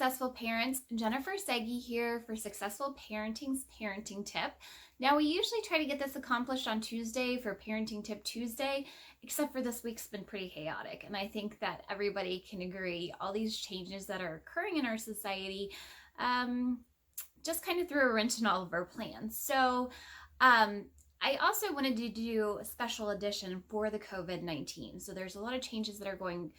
Successful Parents. Jennifer Segi here for Successful Parenting's Parenting Tip. Now, we usually try to get this accomplished on Tuesday for Parenting Tip Tuesday, except for this week's been pretty chaotic. And I think that everybody can agree all these changes that are occurring in our society just kind of threw a wrench in all of our plans. So I also wanted to do a special edition for the COVID-19. So there's a lot of changes that are going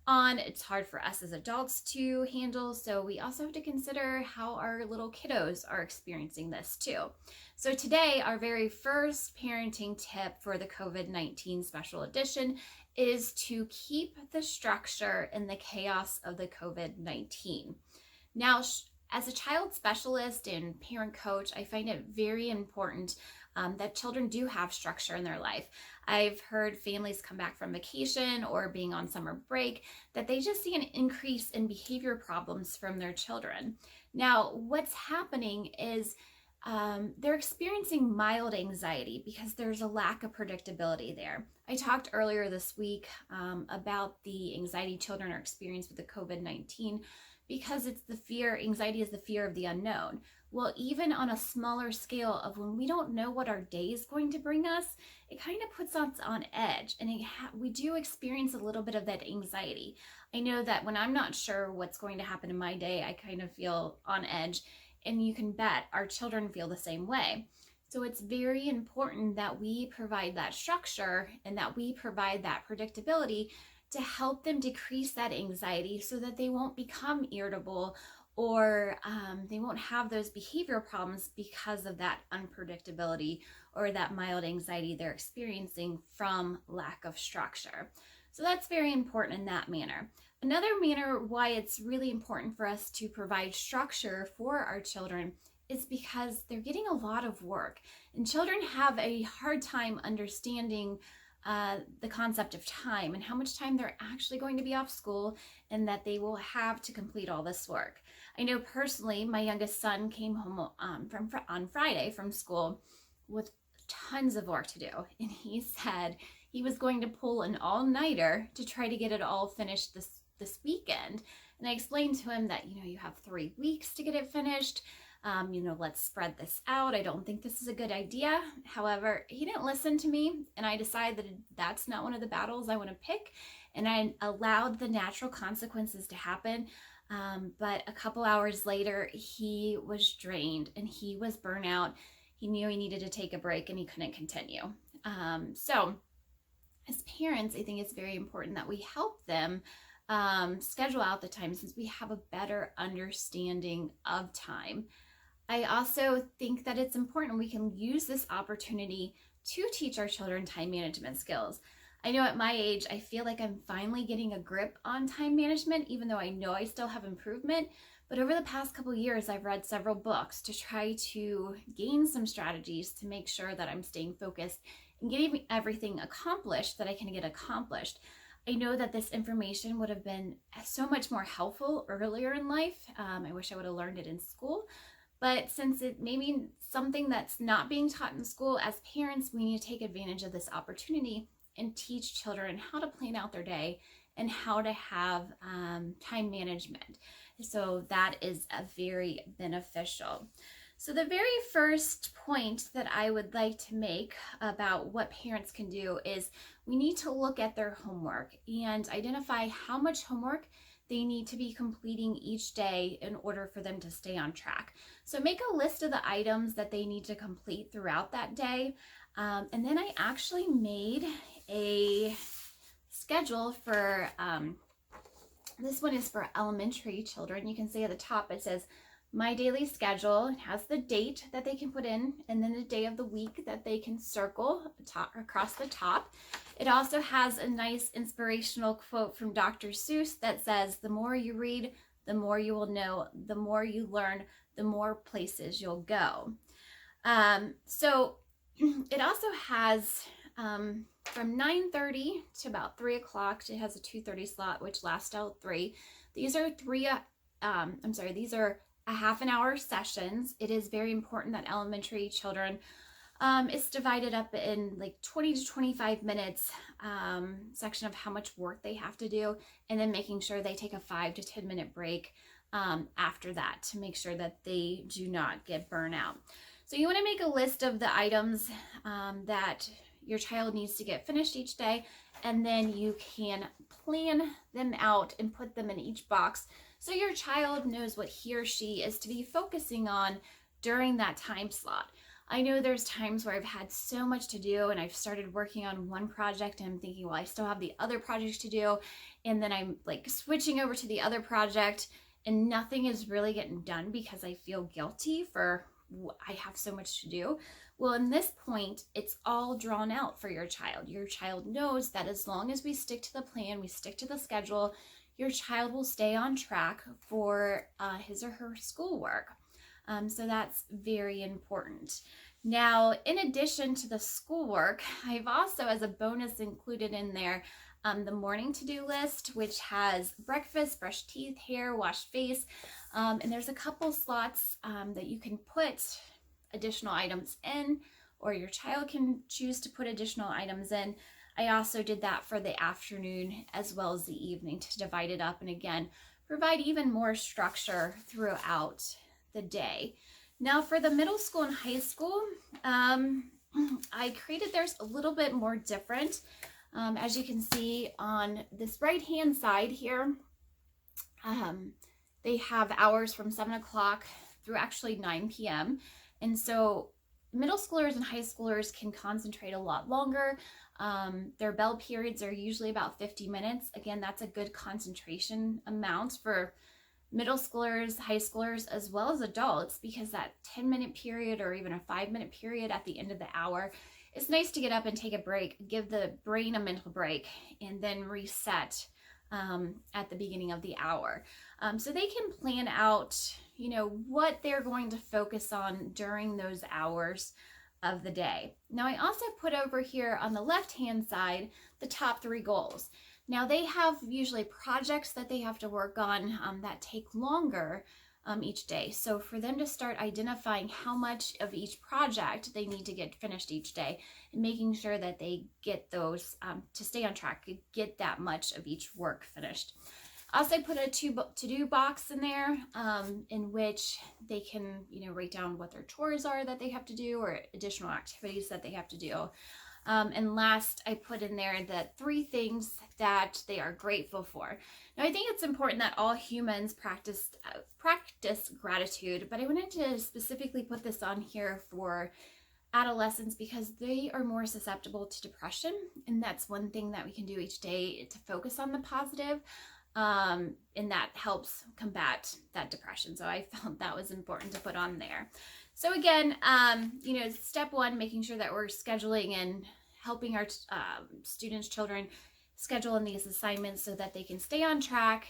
on. It's hard for us as adults to handle, so we also have to consider how our little kiddos are experiencing this too. So today, our very first parenting tip for the COVID-19 special edition is to keep the structure in the chaos of the COVID-19. Now, as a child specialist and parent coach, I find it very important that children do have structure in their life. I've heard families come back from vacation or being on summer break that they just see an increase in behavior problems from their children. Now, what's happening is they're experiencing mild anxiety because there's a lack of predictability there. I talked earlier this week about the anxiety children are experiencing with the COVID-19 because it's the fear, anxiety is the fear of the unknown. Well, even on a smaller scale of when we don't know what our day is going to bring us, it kind of puts us on edge, and we do experience a little bit of that anxiety. I know that when I'm not sure what's going to happen in my day, I kind of feel on edge, and you can bet our children feel the same way. So it's very important that we provide that structure and that we provide that predictability to help them decrease that anxiety so that they won't become irritable or they won't have those behavior problems because of that unpredictability or that mild anxiety they're experiencing from lack of structure. So that's very important in that manner. Another manner why it's really important for us to provide structure for our children is because they're getting a lot of work, and children have a hard time understanding the concept of time and how much time they're actually going to be off school and that they will have to complete all this work. I know personally, my youngest son came home on Friday from school with tons of work to do, and he said he was going to pull an all-nighter to try to get it all finished this weekend. And I explained to him that, you have 3 weeks to get it finished. Let's spread this out. I don't think this is a good idea. However, he didn't listen to me, and I decided that that's not one of the battles I want to pick, and I allowed the natural consequences to happen. But a couple hours later, he was drained and he was burnt out. He knew he needed to take a break and he couldn't continue. So as parents, I think it's very important that we help them schedule out the time, since we have a better understanding of time. I also think that it's important we can use this opportunity to teach our children time management skills. I know at my age, I feel like I'm finally getting a grip on time management, even though I know I still have improvement. But over the past couple years, I've read several books to try to gain some strategies to make sure that I'm staying focused and getting everything accomplished that I can get accomplished. I know that this information would have been so much more helpful earlier in life. I wish I would have learned it in school. But since it may be something that's not being taught in school, as parents, we need to take advantage of this opportunity and teach children how to plan out their day and how to have time management. So that is a very beneficial. So the very first point that I would like to make about what parents can do is we need to look at their homework and identify how much homework they need to be completing each day in order for them to stay on track. So make a list of the items that they need to complete throughout that day. And then I actually made a schedule for, this one is for elementary children. You can see at the top it says, my daily schedule. It has the date that they can put in and then the day of the week that they can circle across the top. It also has a nice inspirational quote from Dr. Seuss that says, the more you read, the more you will know, the more you learn, the more places you'll go. So it also has from 9:30 to about 3 o'clock. It has a 2:30 slot, which lasts till 3. These are these are a half an hour sessions. It is very important that elementary children, it's divided up in like 20 to 25 minutes section of how much work they have to do, and then making sure they take a 5 to 10 minute break after that to make sure that they do not get burnt out. So you want to make a list of the items that your child needs to get finished each day, and then you can plan them out and put them in each box so your child knows what he or she is to be focusing on during that time slot. I know there's times where I've had so much to do and I've started working on one project and I'm thinking, well, I still have the other projects to do, and then I'm like switching over to the other project and nothing is really getting done because I feel guilty for I have so much to do. Well, in this point, it's all drawn out for your child. Your child knows that as long as we stick to the plan, we stick to the schedule, your child will stay on track for his or her schoolwork. So that's very important. Now, in addition to the schoolwork, I've also, as a bonus, included in there the morning to-do list, which has breakfast, brush teeth, hair, wash face, and there's a couple slots that you can put additional items in, or your child can choose to put additional items in. I also did that for the afternoon as well as the evening to divide it up and again, provide even more structure throughout the day. Now for the middle school and high school, I created theirs a little bit more different. As you can see on this right hand side here, they have hours from 7 o'clock through actually 9 p.m. And so middle schoolers and high schoolers can concentrate a lot longer. Their bell periods are usually about 50 minutes. Again, that's a good concentration amount for middle schoolers, high schoolers, as well as adults, because that 10-minute period or even a 5-minute period at the end of the hour, it's nice to get up and take a break, give the brain a mental break, and then reset at the beginning of the hour. So they can plan out, what they're going to focus on during those hours of the day. Now, I also put over here on the left-hand side the top 3 goals. Now, they have usually projects that they have to work on that take longer each day. So for them to start identifying how much of each project they need to get finished each day and making sure that they get those to stay on track, get that much of each work finished. I also put a to-do box in there in which they can, write down what their chores are that they have to do or additional activities that they have to do. And last, I put in there the 3 things that they are grateful for. Now, I think it's important that all humans practice gratitude, but I wanted to specifically put this on here for adolescents because they are more susceptible to depression, and that's one thing that we can do each day to focus on the positive, and that helps combat that depression. So I felt that was important to put on there. So again, step 1, making sure that we're scheduling and helping our children schedule in these assignments so that they can stay on track,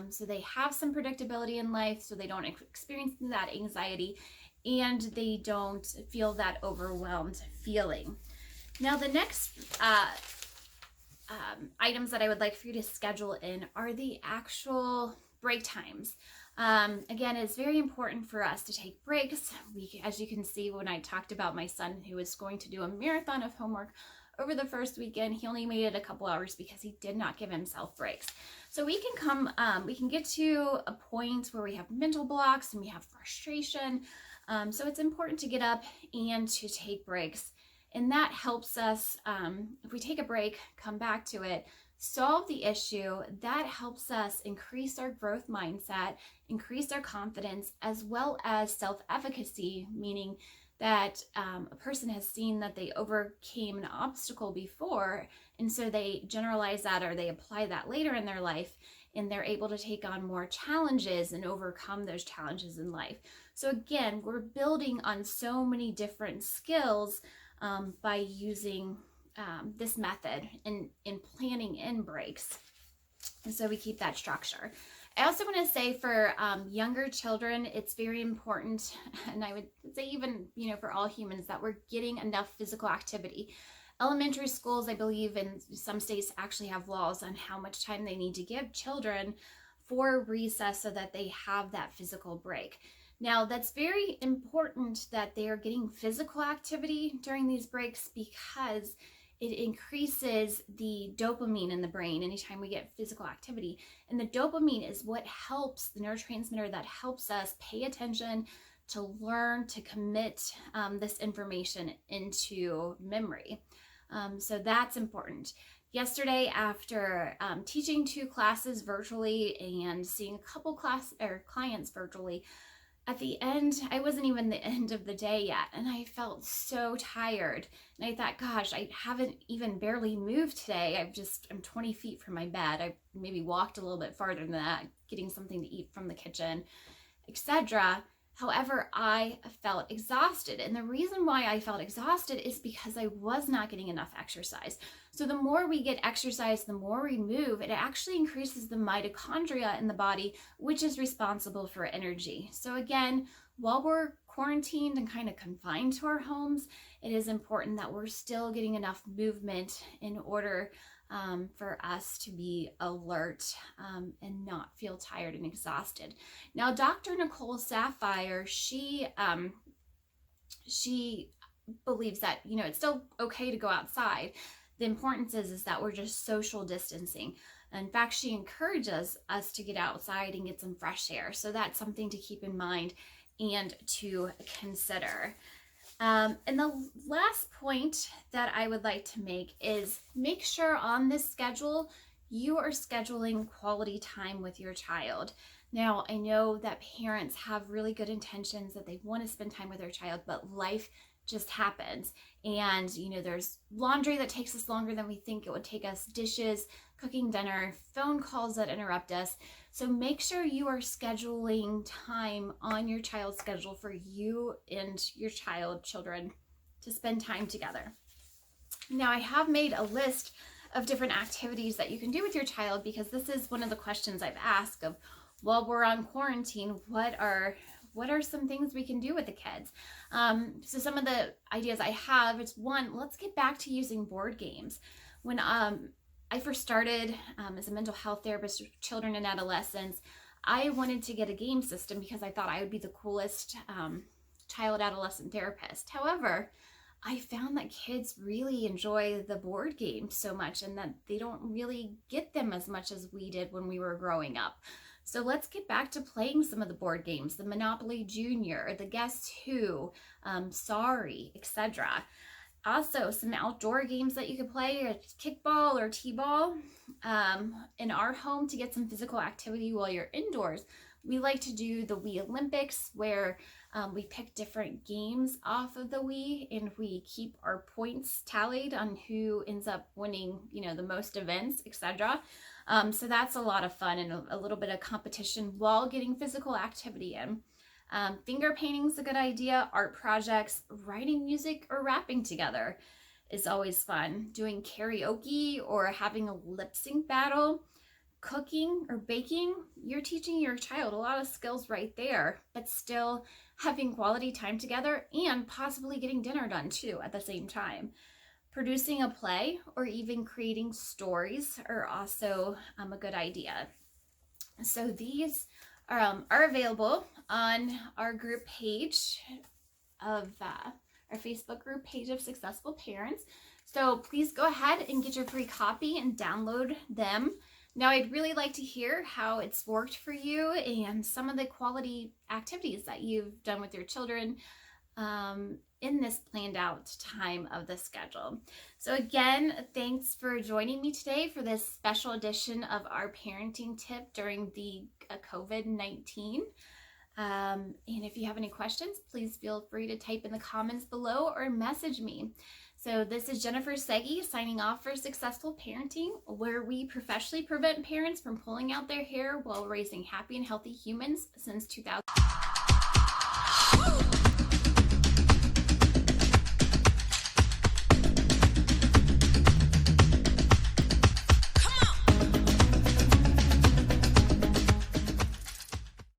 so they have some predictability in life, so they don't experience that anxiety and they don't feel that overwhelmed feeling. Now, the next items that I would like for you to schedule in are the actual break times. Again, it's very important for us to take breaks. As you can see, when I talked about my son who was going to do a marathon of homework over the first weekend, he only made it a couple hours because he did not give himself breaks. So we can get to a point where we have mental blocks and we have frustration. So it's important to get up and to take breaks. And that helps us, if we take a break, come back to it, solve the issue, that helps us increase our growth mindset, increase our confidence, as well as self-efficacy, meaning that a person has seen that they overcame an obstacle before, and so they generalize that or they apply that later in their life, and they're able to take on more challenges and overcome those challenges in life. So again, we're building on so many different skills by using this method in planning in breaks. And so we keep that structure. I also want to say for younger children, it's very important, and I would say even, for all humans, that we're getting enough physical activity. Elementary schools, I believe in some states, actually have laws on how much time they need to give children for recess so that they have that physical break. Now, that's very important that they are getting physical activity during these breaks because it increases the dopamine in the brain anytime we get physical activity. And the dopamine is what helps, the neurotransmitter that helps us pay attention, to learn, to commit this information into memory. So that's important. Yesterday, after teaching 2 classes virtually and seeing a couple clients virtually, at the end, I wasn't even the end of the day yet, and I felt so tired. And I thought, gosh, I haven't even barely moved today. I'm 20 feet from my bed. I maybe walked a little bit farther than that, getting something to eat from the kitchen, etc. However, I felt exhausted. And the reason why I felt exhausted is because I was not getting enough exercise. So the more we get exercise, the more we move, it actually increases the mitochondria in the body, which is responsible for energy. So again, while we're quarantined and kind of confined to our homes, it is important that we're still getting enough movement in order for us to be alert and not feel tired and exhausted. Now, Dr. Nicole Sapphire, she believes that, it's still okay to go outside. The importance is that we're just social distancing. In fact, she encourages us to get outside and get some fresh air. So that's something to keep in mind and to consider. And the last point that I would like to make is make sure on this schedule you are scheduling quality time with your child. Now, I know that parents have really good intentions, that they want to spend time with their child, but life just happens. And, there's laundry that takes us longer than we think it would take us, dishes, cooking dinner, phone calls that interrupt us. So make sure you are scheduling time on your child's schedule for you and your children to spend time together. Now, I have made a list of different activities that you can do with your child, because this is one of the questions I've asked of, while we're on quarantine, what are some things we can do with the kids? So some of the ideas I have is, one, let's get back to using board games. When I first started as a mental health therapist with children and adolescents, I wanted to get a game system because I thought I would be the coolest child adolescent therapist. However, I found that kids really enjoy the board games so much, and that they don't really get them as much as we did when we were growing up. So let's get back to playing some of the board games, the Monopoly Junior, the Guess Who, Sorry, etc. Also, some outdoor games that you could play, kickball or t-ball. In our home, to get some physical activity while you're indoors, we like to do the Wii Olympics, where we pick different games off of the Wii, and we keep our points tallied on who ends up winning, the most events, etc. So that's a lot of fun and a little bit of competition while getting physical activity in. Finger painting is a good idea. Art projects, writing music, or rapping together is always fun. Doing karaoke or having a lip sync battle. Cooking or baking, you're teaching your child a lot of skills right there, but still having quality time together and possibly getting dinner done too at the same time. Producing a play or even creating stories are also a good idea. So these are available on our group page of our Facebook group page of Successful Parents. So please go ahead and get your free copy and download them. Now, I'd really like to hear how it's worked for you and some of the quality activities that you've done with your children in this planned out time of the schedule. So again, thanks for joining me today for this special edition of our parenting tip during the COVID-19. And if you have any questions, please feel free to type in the comments below or message me. So this is Jennifer Seggi signing off for Successful Parenting, where we professionally prevent parents from pulling out their hair while raising happy and healthy humans since 2000.